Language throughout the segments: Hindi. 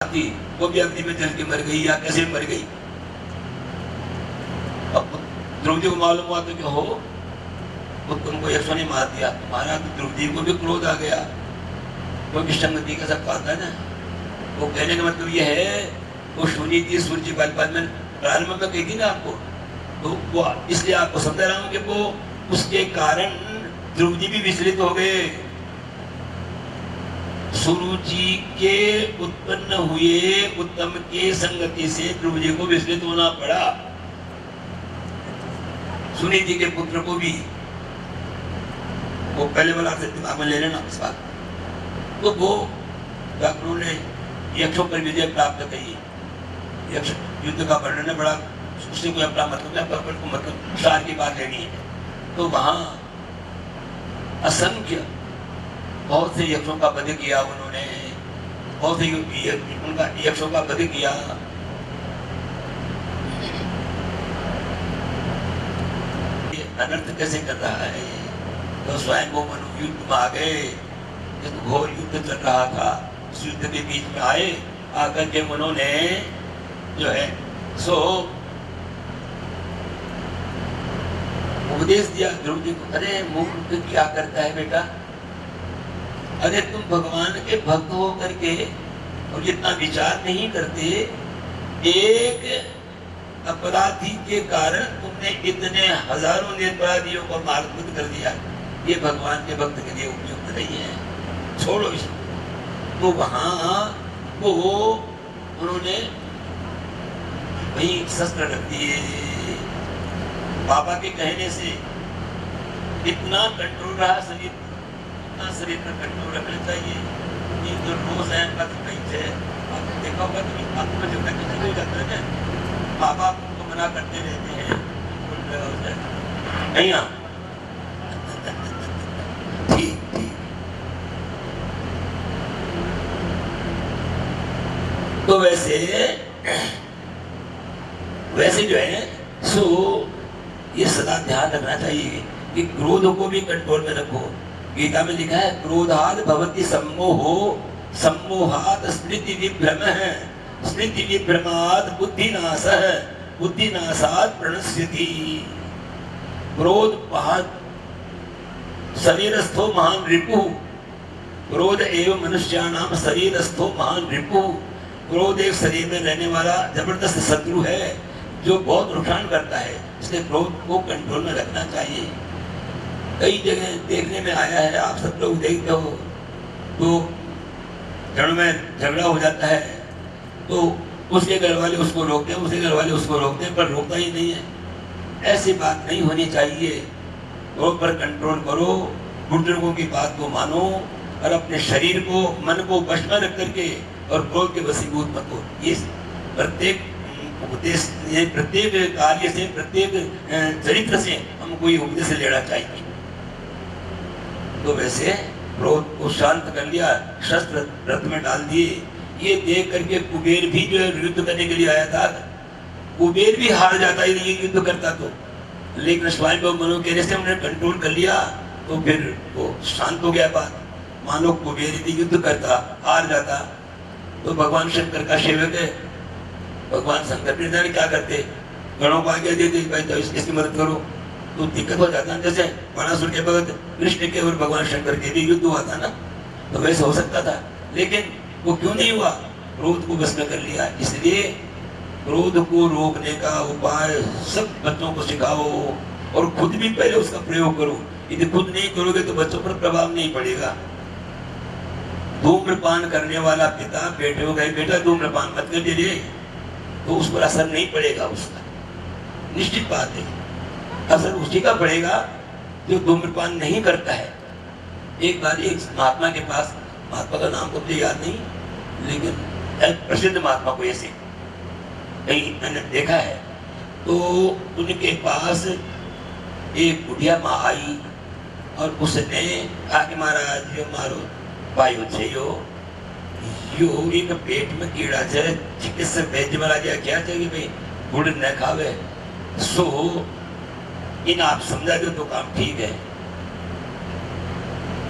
थी वो भी अग्नि में जल के मर गई या कैसे मर गई। अब द्रौपदी को मालूम हुआ तो क्या हो वो तुमको यक्षों ने मार दिया। तुम्हारा तो द्रौपदी को भी क्रोध आ गया क्योंकि संगति का सब आता है ना। वो कहने का मतलब ये है वो सुनी थी सूर्य बाल में प्रारंभ में कही थी ना आपको, तो वो इसलिए आपको समझा रहा हूँ कि वो उसके कारण द्रौपदी भी विचलित हो गए। सुरुचि के उत्पन्न हुए उत्तम के संगति से द्रौपदी को विचलित होना पड़ा। सुनीति के पुत्र को भी, वो पहले वाला से दिमाग में ले लेना इस बात। तो वो व्याकरणों ने यक्षों पर विजय प्राप्त कही। यक्ष युद्ध का वर्णन है बड़ा, उससे कोई अपना मतलब है, को मतलब सार की बात लेनी है। तो वहां असंख्य बहुत से यक्षों का वध किया उन्होंने, बहुत से उनका यक्षों का वध किया। ये अनर्थ कैसे कर रहा है, तो स्वयं वो मनु युद्ध में आ गए। जब घोर युद्ध चल रहा था उस युद्ध के बीच में आए, आकर के उन्होंने जो है सो उपदेश दिया द्रौपदी को। अरे मूर्ख क्या करता है बेटा, अरे तुम भगवान के भक्त हो करके और जितना विचार नहीं करते, एक अपराधी के कारण तुमने इतने हजारों निरपराधियों को मारकुट कर दिया। ये भगवान के भक्त के लिए उपयुक्त नहीं है, छोड़ो इसको। तो वहां वो उन्होंने वही शस्त्र रख दिए। बाबा के कहने से इतना कंट्रोल रहा शरीर, शरीर पर कंट्रोल रखना चाहिए। ये जो रोज है आपने देखा होगा कि आपको जब तक किसी नहीं जाता है ना, बाबा आपको मना करते रहते हैं नहीं ठीक ठीक। तो वैसे जो है सो ये सदा ध्यान रखना चाहिए कि क्रोध को भी कंट्रोल में रखो। गीता में लिखा है क्रोधाद भवति सम्मोहो सम्मोहात् स्मृति विभ्रमः स्मृति विभ्रमात् बुद्धिनाशः बुद्धिनाशात् प्रणश्यति। क्रोध शरीरस्थो महान रिपुः, क्रोध एवं मनुष्याणाम शरीरस्थो महान रिपुः। क्रोध एक शरीर में रहने वाला जबरदस्त शत्रु है जो बहुत नुकसान करता है, इसलिए क्रोध को कंट्रोल में रखना चाहिए। कई जगह देखने में आया है, आप सब लोग देखते हो, तो जड़ में झगड़ा हो जाता है तो उसके घर वाले उसको रोकते हैं, उसके घर वाले उसको रोकते हैं, पर रोकता ही नहीं है। ऐसी बात नहीं होनी चाहिए। क्रोध पर कंट्रोल करो, बुजुर्गों की बात को मानो और अपने शरीर को मन को वश में रख करके और क्रोध के वशीभूत मत हो। ये प्रत्येक उपदेश, प्रत्येक कार्य से, प्रत्येक चरित्र से हमको ये उपदेश लेना चाहिए। तो वैसे क्रोध को शांत कर लिया, शस्त्र रथ में डाल दिए। ये देख करके कुबेर भी जो है युद्ध करने के लिए आया था, कुबेर भी हार जाता है ये युद्ध करता तो, लेकिन स्वयं मनो कहने से हमने कंट्रोल कर लिया तो फिर वो शांत हो गया बात। मानो कुबेर यदि युद्ध करता हार जाता तो भगवान शंकर का सेवक है, भगवान शंकर भी जाने क्या करते, गणों को आज्ञा देते भाई तो इसकी मदद करो, तो दिक्कत हो जाता है। जैसे बाणासुर के भगत कृष्ण के और भगवान शंकर के भी युद्ध हुआ था ना, तो वैसे हो सकता था, लेकिन वो क्यों नहीं हुआ, क्रोध को बस में कर लिया। इसलिए क्रोध को रोकने का उपाय सब बच्चों को सिखाओ और खुद भी पहले उसका प्रयोग करो। यदि खुद नहीं करोगे तो बच्चों पर प्रभाव नहीं पड़ेगा। धूम्रपान करने वाला पिता बेटे को कहे बेटा धूम्रपान मत कर दीजिए, तो उस पर असर नहीं पड़ेगा उसका, निश्चित बात है। असर उसी का पड़ेगा जो धूम्रपान नहीं करता है। एक बार एक महात्मा के पास, महात्मा का नाम तो मुझे याद नहीं, लेकिन एक प्रसिद्ध महात्मा को ऐसे कहीं मैंने देखा है, तो उनके पास एक बुढ़िया माँ आई और उसने कहा कि महाराज यो मारो वायु छे यो एक पेट में कीड़ा है, चिकित्सक वैद्य महाराज क्या चाहिए भाई गुड़ न खावे, सो इन आप समझा दो तो काम ठीक है।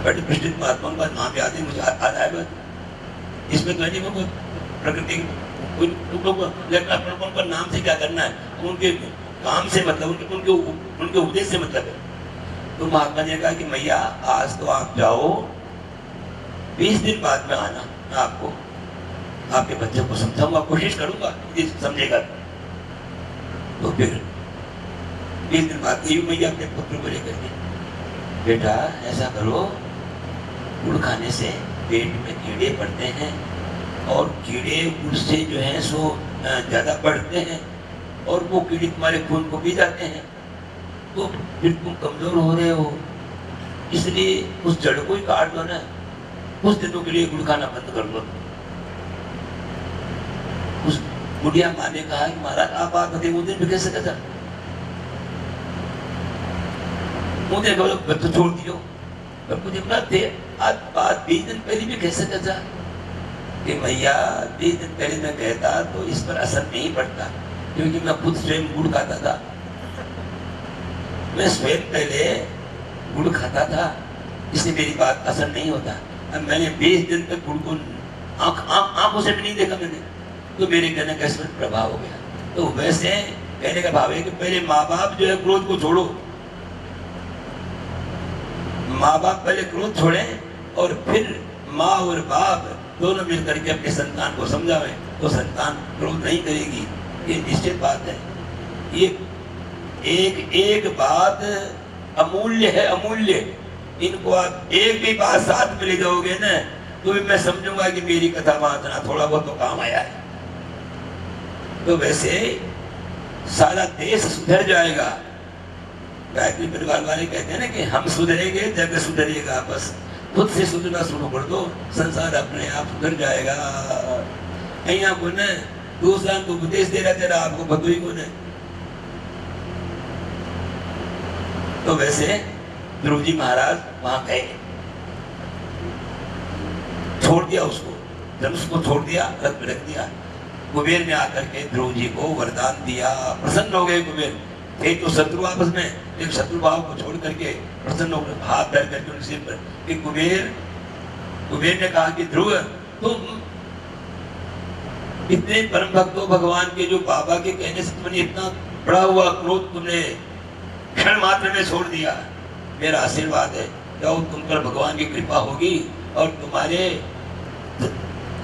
बड़े प्रसिद्ध महात्मा का नाम याद है मुझे, आता है बस इसमें तो नहीं। प्रकृति उनका नाम से क्या करना है, उनके काम से मतलब, उनके उद्देश्य से मतलब है। तो महात्मा जी ने कहा कि मैया आज तो आप जाओ, 20 दिन बाद में आना, मैं आपको आपके बच्चे को समझाऊंगा, कोशिश करूंगा कि समझेगा। तो फिर 20 दिन बाद गई मैया अपने पुत्र को लेकर के, बेटा ऐसा करो, गुड़ खाने से पेट में कीड़े पड़ते हैं और कीड़े गुड़ से जो है सो ज्यादा बढ़ते हैं और वो कीड़े तुम्हारे खून को पी जाते हैं, तो फिर तुम कमजोर हो रहे हो, इसलिए उस जड़ को ही काट दो ना, कुछ दिनों के लिए गुड़ खाना बंद कर दो। उस बुढ़िया माँ ने कहा कि महाराज आप बात बताइए, मुझे भी कैसे कहता, मुझे बच्चों छोड़ दियो, मुझे थे आज बात 20 दिन पहले भी कैसे कहता कि मैया 20 दिन पहले मैं कहता तो इस पर असर नहीं पड़ता, क्योंकि मैं खुद स्वयं गुड़ खाता था, मैं स्वयं पहले गुड़ खाता था, इसलिए मेरी बात असर नहीं होता। अब मैंने 20 दिन तक गुड़ को आंखों से भी नहीं देखा मैंने, तो मेरे कहने का इस पर प्रभाव हो गया। तो वैसे कहने का भाव है कि पहले माँ बाप जो है क्रोध को छोड़ो, माँ बाप पहले क्रोध छोड़ें और फिर माँ और बाप दोनों मिलकर के अपने संतान को समझावें, तो संतान क्रोध नहीं करेगी, ये निश्चित बात है। ये एक एक बात अमूल्य है, अमूल्य। इनको आप एक भी बात साथ में ले जाओगे ना, तो भी मैं समझूंगा कि मेरी कथा वाचना थोड़ा बहुत तो काम आया है। तो वैसे सारा देश सुधर जाएगा। गायत्री परिवार वाले कहते हैं ना कि हम सुधरेंगे जग सुधरेगा, बस खुद से सुधरना शुरू कर दो, संसार अपने आप सुधर जाएगा। અહીંયા કોને दूसरा को उपदेश दे रहा तेरा आपको बतुई को ने। तो वैसे ध्रुव जी महाराज वहां गए, छोड़ दिया उसको, जब उसको छोड़ दिया रथ में रख दिया, कुबेर ने आकर के ध्रुव जी को वरदान दिया, प्रसन्न हो गए कुबेर। थे तो शत्रु आपस में, एक शत्रु भाव को छोड़ करके प्रसन्न होकर हाथ धर करके उनके सिर पर कि कुबेर ने कहा कि ध्रुव तुम इतने परम भक्त हो भगवान के, जो बाबा के कहने से तुमने इतना बड़ा हुआ क्रोध तुमने क्षण मात्र में छोड़ दिया। मेरा आशीर्वाद है, जाओ तुम पर भगवान की कृपा होगी और तुम्हारे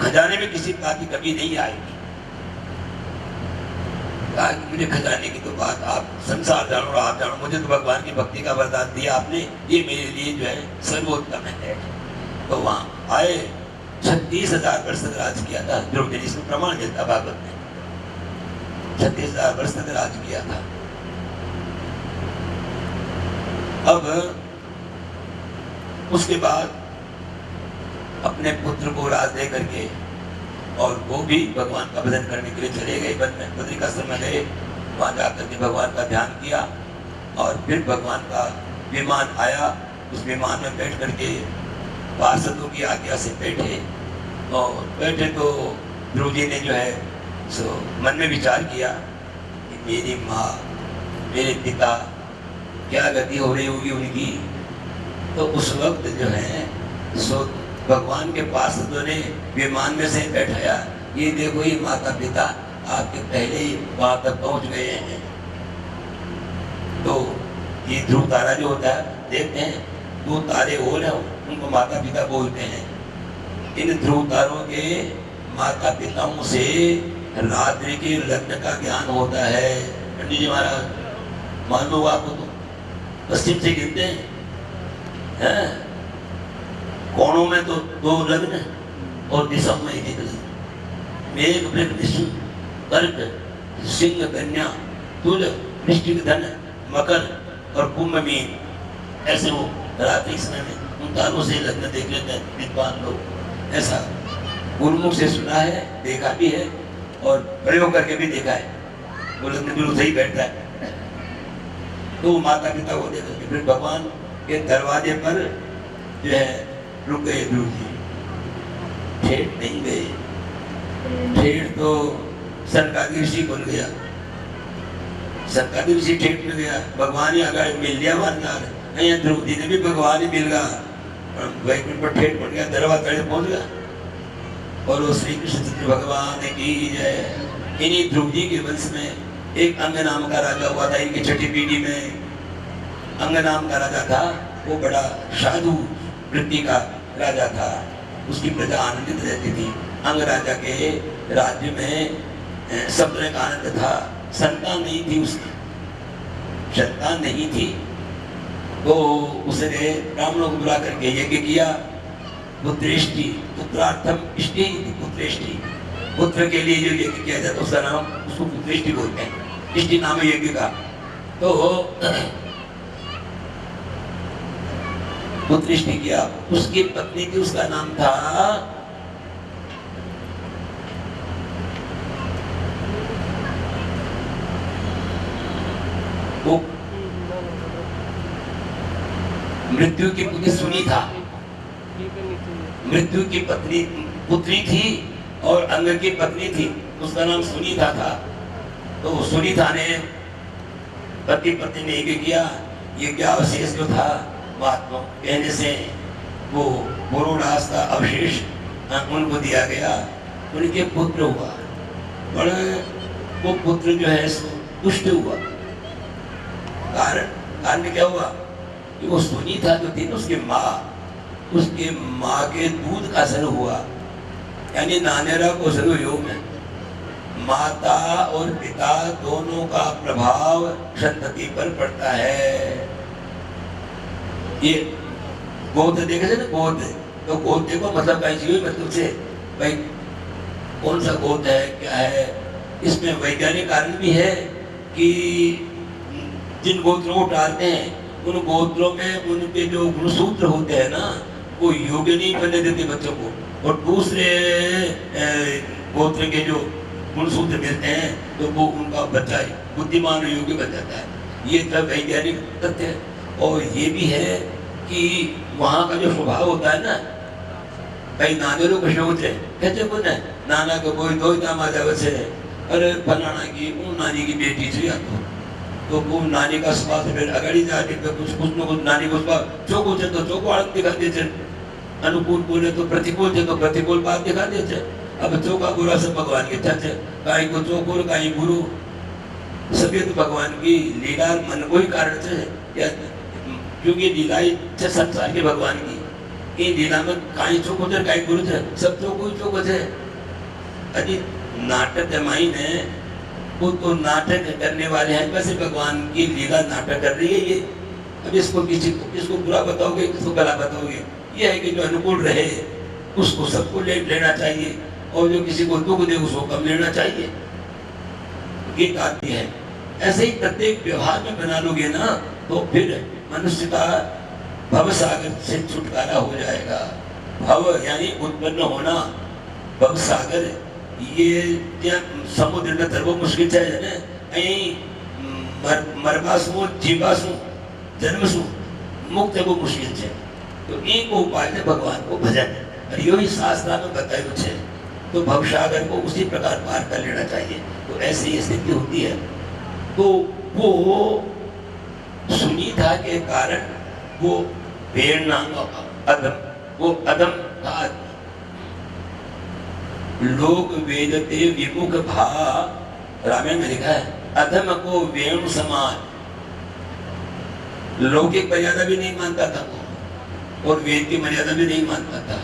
खजाने में किसी बात की कमी नहीं आएगी। कहा कि मुझे खजाने की तो बात आप संसार जानो और आप जानो, मुझे तो भगवान की भक्ति का वरदान दिया आपने, ये मेरे लिए जो है सर्वोत्तम है। तो वहां आए, 36,000 वर्ष तक राज किया था ध्रुव ने, इसमें प्रमाण देता भागवत ने, 36,000 वर्ष तक राज किया था। अब उसके बाद अपने पुत्र को राज दे करके और वो भी भगवान का भजन करने के लिए चले गए, बद्रिकाश्रम में गए, वहां जाकर के भगवान का ध्यान किया और फिर भगवान का विमान आया, उस विमान में बैठ करके पार्षदों की आज्ञा से बैठे और बैठे तो ध्रुव जी ने जो है सो मन में विचार किया कि मेरी माँ मेरे पिता क्या गति हो रही होगी उनकी। तो उस वक्त जो है सो भगवान के पार्षदों ने विमान में से बैठाया, ये देखो ये माता पिता आपके पहले ही वहां तक पहुंच गए हैं। तो ये ध्रुव तारा जो होता है देखते हैं, 2 तारे और हैं, उनको माता पिता बोलते हैं। इन ध्रुव तारों के माता पिताओं से रात्रि के लग्न का ज्ञान होता है। पंडित जी महाराज मान लो आपको तो पश्चिम से गिनते हैं, कोणों में तो 2 लग्न और दिशाओं में 1 लग्न। मेघ वृष कर्क सिंह कन्या तुल वृश्चिक धन मकर और कुंभ मीन, ऐसे वो रात्रि समय में उन तारों से लग्न देख लेते हैं विद्वान लोग। ऐसा गुरुमुख से सुना है, देखा भी है और प्रयोग करके भी देखा है, वो लग्न बिल्कुल सही बैठता है। तो माता पिता को देखा कि फिर भगवान के दरवाजे पर जो है रुक गए ध्रुव जी, ठेठ नहीं गए। ठेठ तो सरकारी ऋषि बन गया, सरकारी ऋषि ठेठ में गया, भगवान ही आगे मिल गया मानदार, नहीं ध्रुव जी ने भी भगवान ही मिल गया और वैकुंठ पर ठेठ बन गया, दरवाजे पहुंच गया। और वो श्री कृष्ण भगवान की जय। इन्हीं ध्रुव जी के वंश में एक अंग नाम का राजा हुआ था। इनकी छठी पीढ़ी में अंग नाम का राजा था। वो बड़ा साधु वृत्ति का राजा था। उसकी प्रजा आनंदित रहती थी। अंग राजा के राज्य में सब तरह का आनंद था। संतान नहीं थी उसकी, संतान नहीं थी। तो उसने ब्राह्मणों को बुला करके यज्ञ किया। पुत्रेष्टि, पुत्रार्थम इष्टि, पुत्रेष्टि, पुत्र के लिए जो यज्ञ किया जाता है उसका नाम, उसको पुत्रेष्टि बोलते हैं। इष्टि नाम है यज्ञ का। तो पुत्रेष्टि किया। उसकी पत्नी थी, उसका नाम था वो मृत्यु की पुत्री सुनीता। मृत्यु की पत्नी पुत्री थी और अंग की पत्नी थी, उसका नाम सुनीता था। तो सुनीता ने पति पत्नी ने यज्ञ किया। यज्ञावशेष जो था महात्मा कहने से वो पुरोडास का अवशेष उनको दिया गया। उनके पुत्र हुआ, बड़े वो पुत्र जो है पुष्ट हुआ। कारण क्या हुआ कि वो सुनीता जो थी ना, उसके माँ के दूध का असर हुआ, यानी नानेरा को असर योग में माता और पिता दोनों का प्रभाव संतति पर पड़ता है। ये गोद देखे थे ना, गोद, तो गोद देखो मतलब कहीं मतलब से भाई कौन सा गोद है, क्या है। इसमें वैज्ञानिक कारण भी है कि जिन गोत्रों को टालते हैं उन गोत्रों में उनके जो गुणसूत्र होते हैं ना, वो योग्य नहीं बनने देते बच्चों को, और दूसरे गोत्र के जो गुणसूत्र मिलते हैं तो वो उनका बच्चा बुद्धिमान और योग्य बन जाता है। ये सब वैज्ञानिक तथ्य है। और ये भी है कि वहाँ का जो स्वभाव होता है ना, कई नानेरों का शोच है, कहते बोले नाना को कोई दो दामाद है, अरे फलाना की उन नानी की बेटी थी या तो वो नानी का स्वास्थ्य फिर अगाड़ी जाके कुछ न कुछ नानी को चौको थे तो चौको आड़त दिखा देते, अनुकूल बोले तो प्रतिकूल थे तो प्रतिकूल बात दिखा देते। अब चौका बुरा सब भगवान के अच्छा, कहीं को चौको कहीं गुरु, सभी तो भगवान की लीला मन को ही कारण से, या क्योंकि लीला संसार के भगवान की लीला में कहीं चौको थे कहीं गुरु थे, सब चौको ही चौको थे। अजी नाटक माई ने वो तो नाटक करने वाले हैं, वैसे भगवान की लीला नाटक कर रही है ये। अब इसको किसको बुरा बताओगे, किसको भला बताओगे। ये है कि जो अनुकूल रहे उसको सबको लेना चाहिए, और जो किसी को दुख दे उसको कम लेना चाहिए। गीत आती है। ऐसे ही प्रत्येक व्यवहार में बना लोगे ना तो फिर मनुष्य का भव सागर से छुटकारा हो जाएगा। भव यानी उत्पन्न होना, भव सागर ये समुद्र में तरबो मुश्किल है ना, मरबासु जीवासु जन्मसु मुक्त वो मुश्किल है। तो एक उपाय है भगवान को भजन, और यो ही शास्त्र में बताया है। तो भवसागर को उसी प्रकार पार कर लेना चाहिए। तो ऐसी स्थिति होती है। तो वो सुनीता के कारण वो वो अदम था। लोक वेदते विमुख भा, रामायण में लिखा है, अधम को वेणु समान। लौकिक मर्यादा भी नहीं मानता था वो, और वेद की मर्यादा भी नहीं मानता था।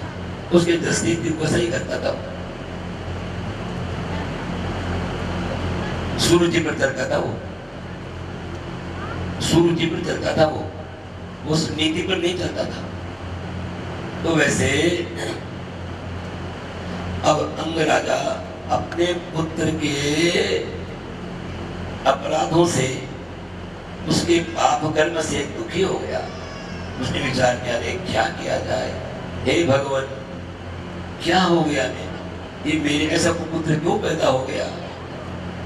उसके दस्ती को सही करता था। सूर्य पर चलता था वो, सूर्य पर चलता था वो उस नीति पर नहीं चलता था। तो वैसे अब अंग राजा अपने पुत्र के अपराधों से, उसके पाप कर्म से दुखी हो गया। उसने विचार किया, अरे क्या किया जाए, हे भगवान क्या हो गया ये मेरे ऐसा पुत्र क्यों पैदा हो गया।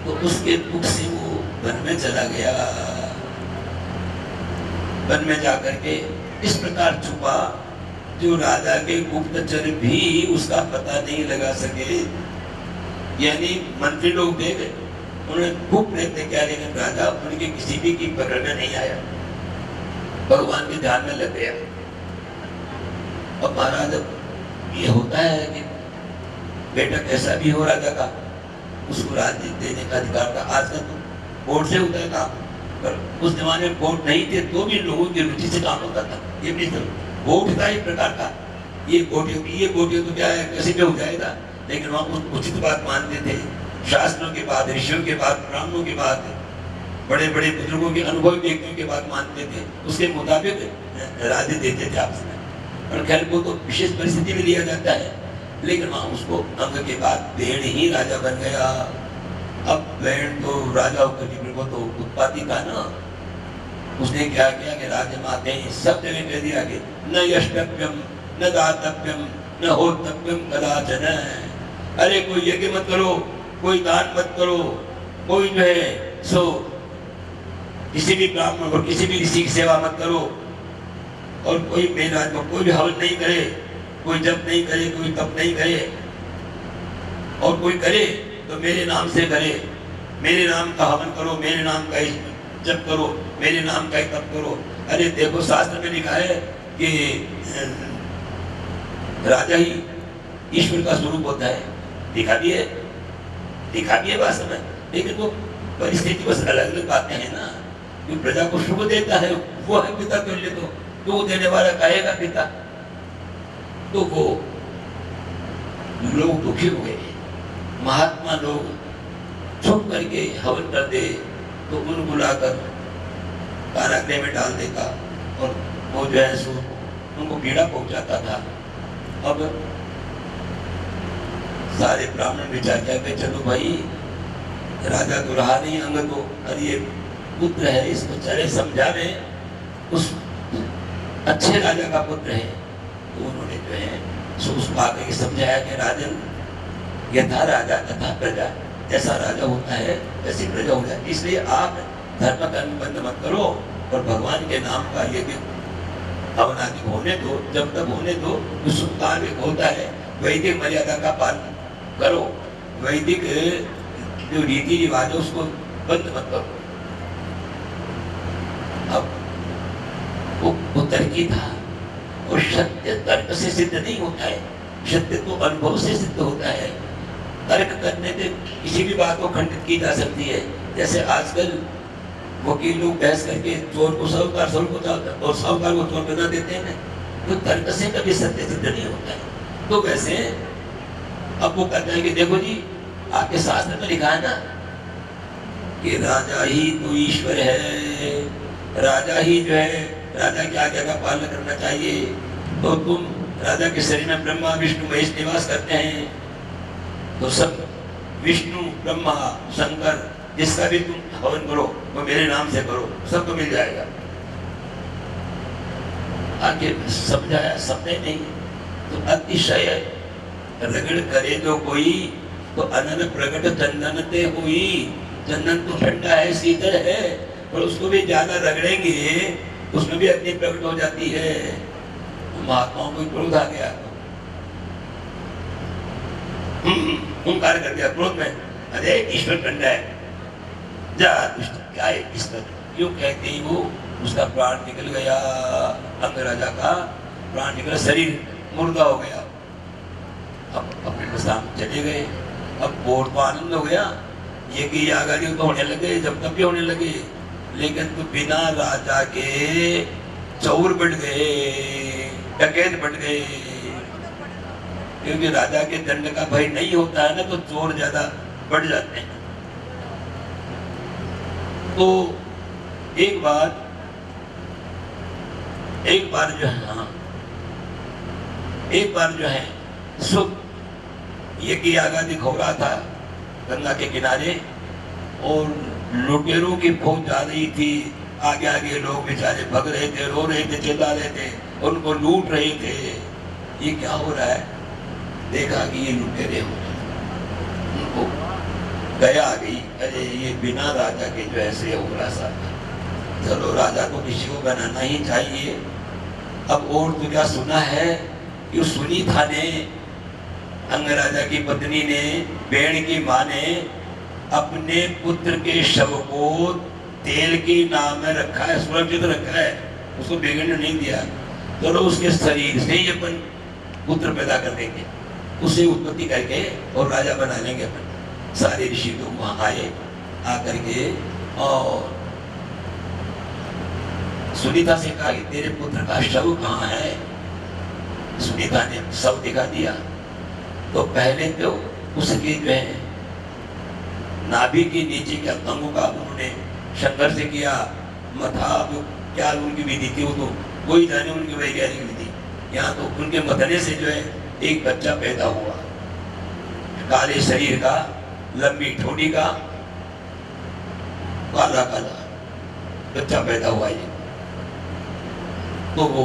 तो उसके दुख से वो वन में चला गया। वन में जाकर के इस प्रकार छुपा जो राजा के गुप्तचर भी उसका पता नहीं लगा सके। यानी मंत्री लोग देख उन्होंने खूब प्रयत्न किया, लेकिन राजा उनके किसी भी की पकड़ में नहीं आया, भगवान के ध्यान में लग गया। और महाराज ये होता है कि बेटा कैसा भी हो राजा का, उसको राज्य देने का अधिकार था। आजकल तो वोट से होता है काम, पर उस जमाने में वोट नहीं थे तो भी लोगों की रुचि से काम होता था। ये भी वोट था एक प्रकार का, ये वोट तो क्या है, कैसे भी हो जाएगा, लेकिन वहाँ उचित बात मानते थे। शास्त्रों के बाद, ऋषियों के बाद, ब्राह्मणों के बाद, बड़े बड़े बुजुर्गों के अनुभवी व्यक्तियों के बाद मानते थे, उसके मुताबिक राज्य देते थे आपस में। और खैर को तो विशेष परिस्थिति में लिया जाता है, लेकिन वहाँ उसको अंग के बाद भेड़ ही राजा बन गया। अब भेड़ तो राजा होकर के वो तो उत्पाती था ना, उसने क्या किया कि राज्य माते सब जगह कह दिया कि न यष्टव्यम न दातव्यम न होतव्यम कदाचन। अरे कोई यज्ञ मत करो, कोई दान मत करो, कोई जो है सो किसी भी ब्राह्मण और किसी भी ऋषि की सेवा मत करो, और कोई मेरा कोई भी हवन नहीं करे, कोई जप नहीं करे, कोई तप नहीं करे, और कोई करे तो मेरे नाम से करे, मेरे नाम का हवन करो, मेरे नाम का जप करो, मेरे नाम का तप करो। अरे देखो शास्त्र में लिखा है कि राजा ही ईश्वर का स्वरूप होता है, दिखा भी है वास्तव में, लेकिन वो परिस्थिति बस अलग अलग बातें हैं ना। जो प्रजा को सुख देता है वो है पिता तुल्य, तो जो देने वाला कहेगा पिता, तो वो लोग दुखी हो गए। महात्मा लोग छुप करके हवन कर दे तो उन बुलाकर कारागृह में डाल देता, और वो जो है सो उनको पीड़ा पहुंचाता था। अब सारे ब्राह्मण विचार किया कि चलो भाई राजा तो रहा नहीं, अंग तो अरे ये पुत्र है, इसको चले समझा रहे, उस अच्छे राजा का पुत्र है। तो उन्होंने जो है सो उसको आगे समझाया कि राजन यथा राजा तथा प्रजा, ऐसा राजा होता है ऐसी प्रजा हो जाती, इसलिए आप धर्म कर्म बंद मत करो और भगवान के नाम का यज्ञ हवन आदि होने दो, जब तक होने दो। जो शुभ काम होता है वैदिक मर्यादा का पालन करो, वैदिक जो रीति रिवाज है उसको बंद मत करो। अब वो तर्की था, और सत्य तर्क से सिद्ध नहीं होता है, सत्य तो अनुभव से सिद्ध होता है। तर्क करने से किसी भी बात को खंडित की जा सकती है। जैसे आजकल वकील लोग बहस करके चोर को साहूकार, और साहूकार को चोर बना देते हैं, तो तर्क से कभी सत्य सिद्ध नहीं होता है। तो वैसे अब वो कहते हैं कि देखो जी आपके शास्त्र में लिखा है ना कि राजा ही तो ईश्वर है, राजा ही जो है राजा की आज्ञा का पालन करना चाहिए। तो तुम राजा के शरीर में ब्रह्मा विष्णु महेश निवास करते हैं, तो सब विष्णु ब्रह्मा शंकर जिसका भी तुम हवन करो वो मेरे नाम से करो, सबको मिल जाएगा। आगे समझाया, समझे नहीं तो अतिशय रगड़ करे जो कोई, तो अनन प्रकट चंदन ते हुई। चंदन तो ठंडा है, शीतल है, पर उसको भी ज्यादा रगड़ेंगे उसमें भी अग्नि प्रकट हो जाती है। महात्माओं को क्रोध आ गया, हुंकार कर दिया क्रोध में, अरे ईश्वर ठंडा है, जा दुष्ट क्या है ईश्वर, क्यों कहते ही वो उसका प्राण निकल गया, अंग राजा का प्राण निकला, शरीर मुर्दा हो गया। अब अपने प्रस्थान चले गए। अब बहुत तो आनंद हो गया, ये कि यागादी तो होने लगे, जब तब भी होने लगे, लेकिन तो बिना राजा के चोर बढ़ गए, डकैत बढ़ गए, क्योंकि राजा के दंड का भय नहीं होता है ना, तो चोर ज्यादा बढ़ जाते हैं। तो एक बार जो है, हाँ एक बार जो है सुख ये की आगादी हो रहा था गंगा के किनारे, और लुटेरों की फौज जा रही थी। आगे आगे लोग बेचारे भग रहे थे, रो रहे थे, चिल्ला रहे थे, उनको लूट रहे थे। ये क्या हो रहा है, देखा कि ये लुटेरे हो रहे, उनको दया आ गई, अरे ये बिना राजा के जो ऐसे हो रहा सा, चलो राजा को किसी को बनाना ही चाहिए। अब और तो क्या सुना है कि सुनी था ने, अंग राजा की पत्नी ने, बेण की माँ ने अपने पुत्र के शव को तेल के नाम में रखा है, सुरक्षित रखा है, उसको बिगड़ने नहीं दिया। चलो उसके शरीर से ही अपन पुत्र पैदा कर देंगे। उसे उत्पत्ति करके और राजा बना लेंगे अपन। सारे ऋषि लोग वहां आए, आकर के और सुनीता से कहा कि तेरे पुत्र का शव कहाँ है। सुनीता ने शव दिखा दिया। तो पहले तो उसके जो है नाभि के नीचे के अंगों का उन्होंने संघर्ष किया, मथा क्या उनकी विधि थी वो तो कोई जाने, उनकी वैज्ञानिक विधि। यहाँ तो उनके मथने से जो है एक बच्चा पैदा हुआ, काले शरीर का, लंबी ठोड़ी का, काला काला बच्चा पैदा हुआ। ये तो वो